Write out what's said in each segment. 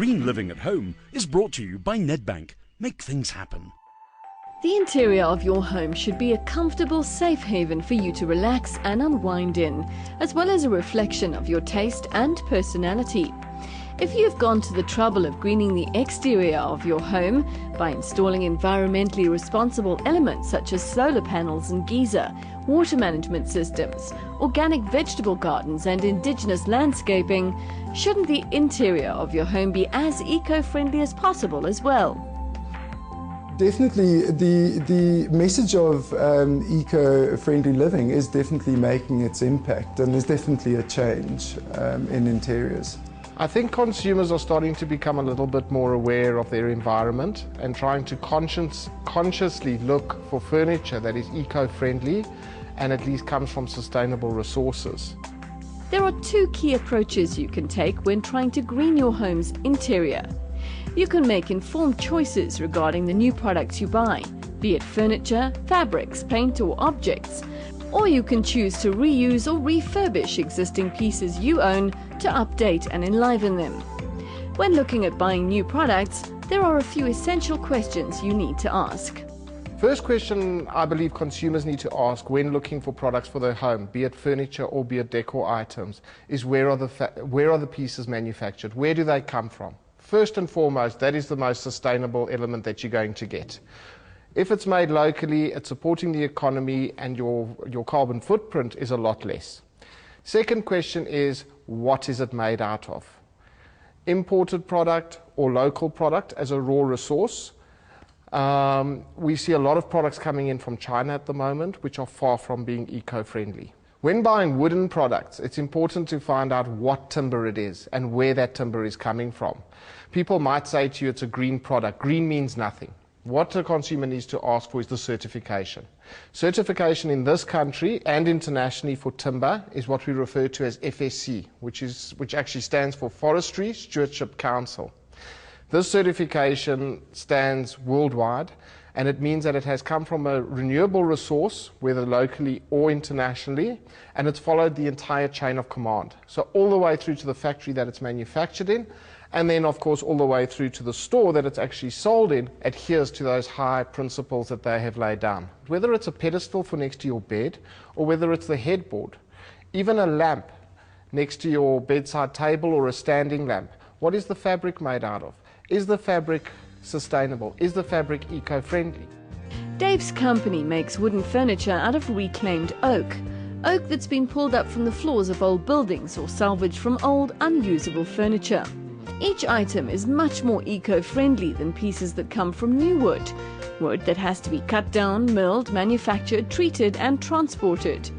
Green Living at Home is brought to you by Nedbank. Make things happen. The interior of your home should be a comfortable, safe haven for you to relax and unwind in, as well as a reflection of your taste and personality. If you've gone to the trouble of greening the exterior of your home by installing environmentally responsible elements such as solar panels and geyser, water management systems, organic vegetable gardens and indigenous landscaping, shouldn't the interior of your home be as eco-friendly as possible as well? Definitely, the message of eco-friendly living is definitely making its impact, and there's definitely a change in interiors. I think consumers are starting to become a little bit more aware of their environment and trying to consciously look for furniture that is eco-friendly and at least comes from sustainable resources. There are two key approaches you can take when trying to green your home's interior. You can make informed choices regarding the new products you buy, be it furniture, fabrics, paint or objects, or you can choose to reuse or refurbish existing pieces you own to update and enliven them. When looking at buying new products, there are a few essential questions you need to ask. First question I believe consumers need to ask when looking for products for their home, be it furniture or be it decor items, is where are the pieces manufactured? Where do they come from? First and foremost, that is the most sustainable element that you're going to get. If it's made locally, it's supporting the economy and your carbon footprint is a lot less. Second question is, what is it made out of? Imported product or local product as a raw resource. We see a lot of products coming in from China at the moment, which are far from being eco-friendly. When buying wooden products, it's important to find out what timber it is and where that timber is coming from. People might say to you it's a green product. Green means nothing. What a consumer needs to ask for is the certification. Certification in this country and internationally for timber is what we refer to as FSC, which actually stands for Forestry Stewardship Council. This certification stands worldwide, and it means that it has come from a renewable resource, whether locally or internationally, and it's followed the entire chain of command. So all the way through to the factory that it's manufactured in, and then of course all the way through to the store that it's actually sold in, adheres to those high principles that they have laid down. Whether it's a pedestal for next to your bed, or whether it's the headboard, even a lamp next to your bedside table or a standing lamp, what is the fabric made out of? Is the fabric sustainable? Is the fabric eco-friendly? Dave's company makes wooden furniture out of reclaimed oak. Oak that's been pulled up from the floors of old buildings or salvaged from old, unusable furniture. Each item is much more eco-friendly than pieces that come from new wood. Wood that has to be cut down, milled, manufactured, treated and transported.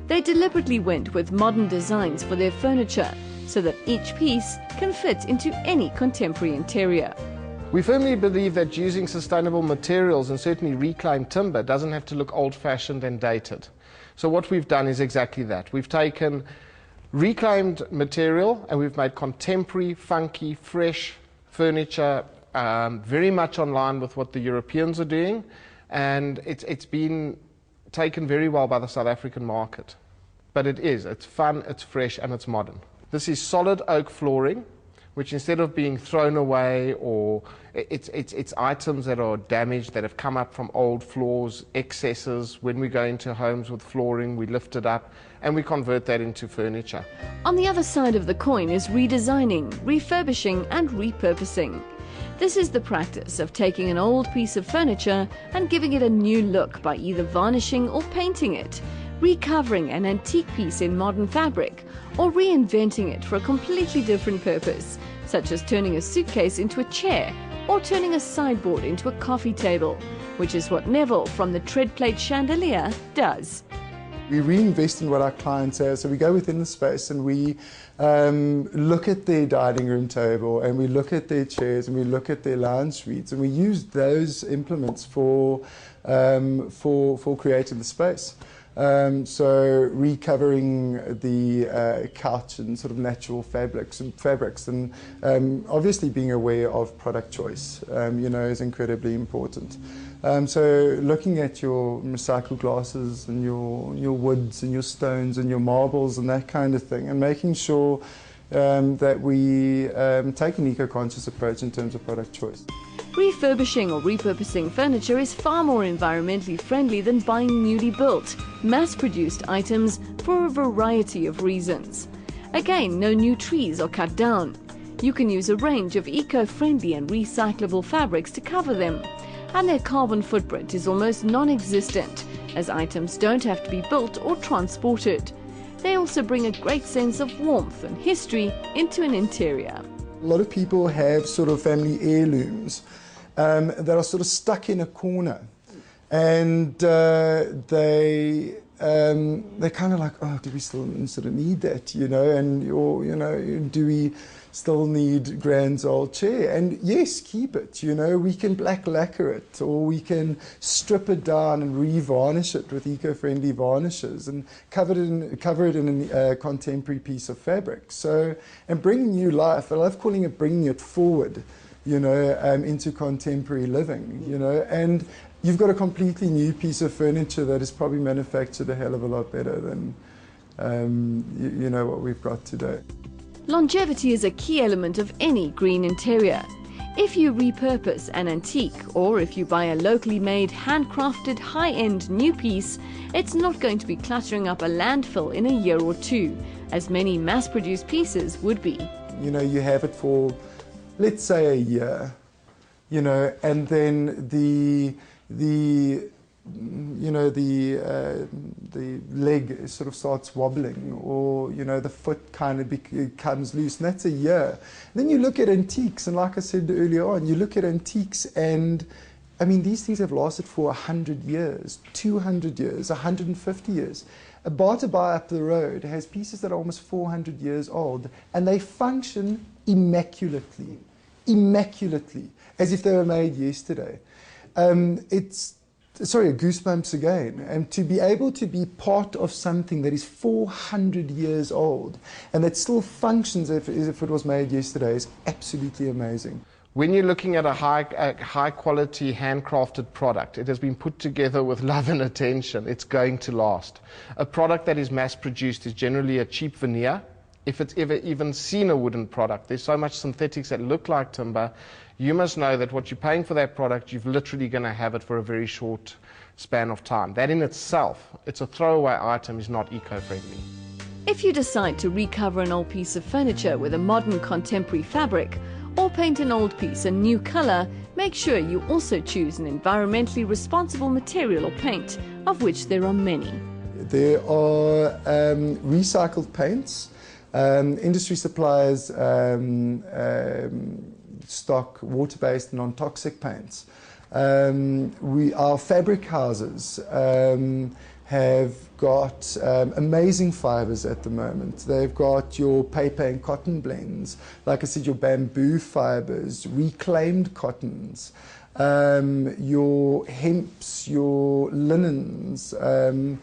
They deliberately went with modern designs for their furniture, so that each piece can fit into any contemporary interior. We firmly believe that using sustainable materials and certainly reclaimed timber doesn't have to look old-fashioned and dated. So what we've done is exactly that. We've taken reclaimed material and we've made contemporary, funky, fresh furniture very much in line with what the Europeans are doing, and it's been taken very well by the South African market. But it's fun, it's fresh and it's modern. This is solid oak flooring, which instead of being thrown away or it's items that are damaged, that have come up from old floors, excesses. When we go into homes with flooring, we lift it up and we convert that into furniture. On the other side of the coin is redesigning, refurbishing and repurposing. This is the practice of taking an old piece of furniture and giving it a new look by either varnishing or painting it, recovering an antique piece in modern fabric, or reinventing it for a completely different purpose, such as turning a suitcase into a chair or turning a sideboard into a coffee table, which is what Neville from the Treadplate Chandelier does. We reinvest in what our clients have, so we go within the space and we look at their dining room table and we look at their chairs and we look at their lounge suites, and we use those implements for creating the space. So recovering the couch in sort of natural fabrics, and obviously being aware of product choice, is incredibly important. So looking at your recycled glasses and your woods and your stones and your marbles and that kind of thing, and making sure that we take an eco-conscious approach in terms of product choice. Refurbishing or repurposing furniture is far more environmentally friendly than buying newly built, mass-produced items for a variety of reasons. Again, no new trees are cut down. You can use a range of eco-friendly and recyclable fabrics to cover them, and their carbon footprint is almost non-existent, as items don't have to be built or transported. They also bring a great sense of warmth and history into an interior. A lot of people have sort of family heirlooms that are sort of stuck in a corner, and they kind of like, oh, do we still sort of need that, or do we still need Grand's old chair? And yes, keep it. We can black lacquer it, or we can strip it down and re-varnish it with eco-friendly varnishes and cover it in a contemporary piece of fabric. So, and bring new life. I love calling it bringing it forward, into contemporary living, and you've got a completely new piece of furniture that is probably manufactured a hell of a lot better than, what we've got today. Longevity is a key element of any green interior. If you repurpose an antique, or if you buy a locally made, handcrafted, high-end new piece, it's not going to be cluttering up a landfill in a year or two, as many mass-produced pieces would be. You have it for, let's say, a year, and then the leg sort of starts wobbling, or the foot kind of becomes loose, and that's a year. Then you look at antiques, and like I said earlier on, you look at antiques, and I mean, these things have lasted for 100 years, 200 years, 150 years. A Bata Bai up the road has pieces that are almost 400 years old, and they function immaculately, as if they were made yesterday. Goosebumps again. And to be able to be part of something that is 400 years old and that still functions as if it was made yesterday is absolutely amazing. When you're looking at a high quality handcrafted product, it has been put together with love and attention. It's going to last. A product that is mass produced is generally a cheap veneer. If it's ever even seen a wooden product, there's so much synthetics that look like timber. You must know that what you're paying for that product, you're literally going to have it for a very short span of time. That in itself, it's a throwaway item, is not eco-friendly. If you decide to recover an old piece of furniture with a modern contemporary fabric, or paint an old piece a new color, make sure you also choose an environmentally responsible material or paint, of which there are many. There are recycled paints. Industry suppliers stock water-based non-toxic paints. Our fabric houses have got amazing fibers at the moment. They've got your paper and cotton blends, like I said, your bamboo fibers, reclaimed cottons, your hemps, your linens. Some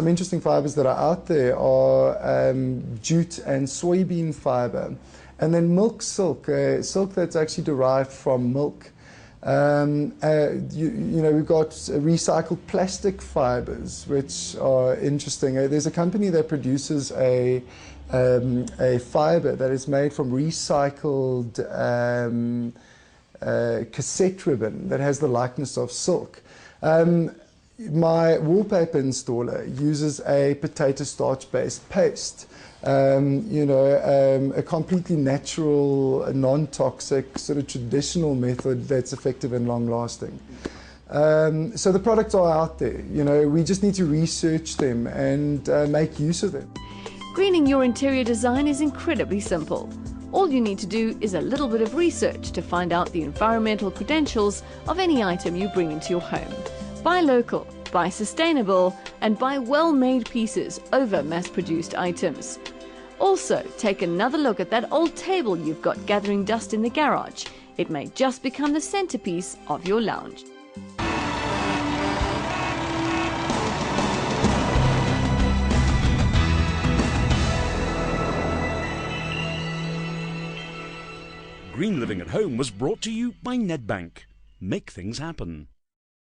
interesting fibers that are out there are jute and soybean fiber, and then milk silk, silk that's actually derived from milk. We've got recycled plastic fibers, which are interesting. There's a company that produces a fiber that is made from recycled cassette ribbon that has the likeness of silk. My wallpaper installer uses a potato starch-based paste. A completely natural, non-toxic, sort of traditional method that's effective and long-lasting. So the products are out there. We just need to research them and make use of them. Greening your interior design is incredibly simple. All you need to do is a little bit of research to find out the environmental credentials of any item you bring into your home. Buy local, buy sustainable, and buy well-made pieces over mass-produced items. Also, take another look at that old table you've got gathering dust in the garage. It may just become the centerpiece of your lounge. Green Living at Home was brought to you by Nedbank. Make things happen.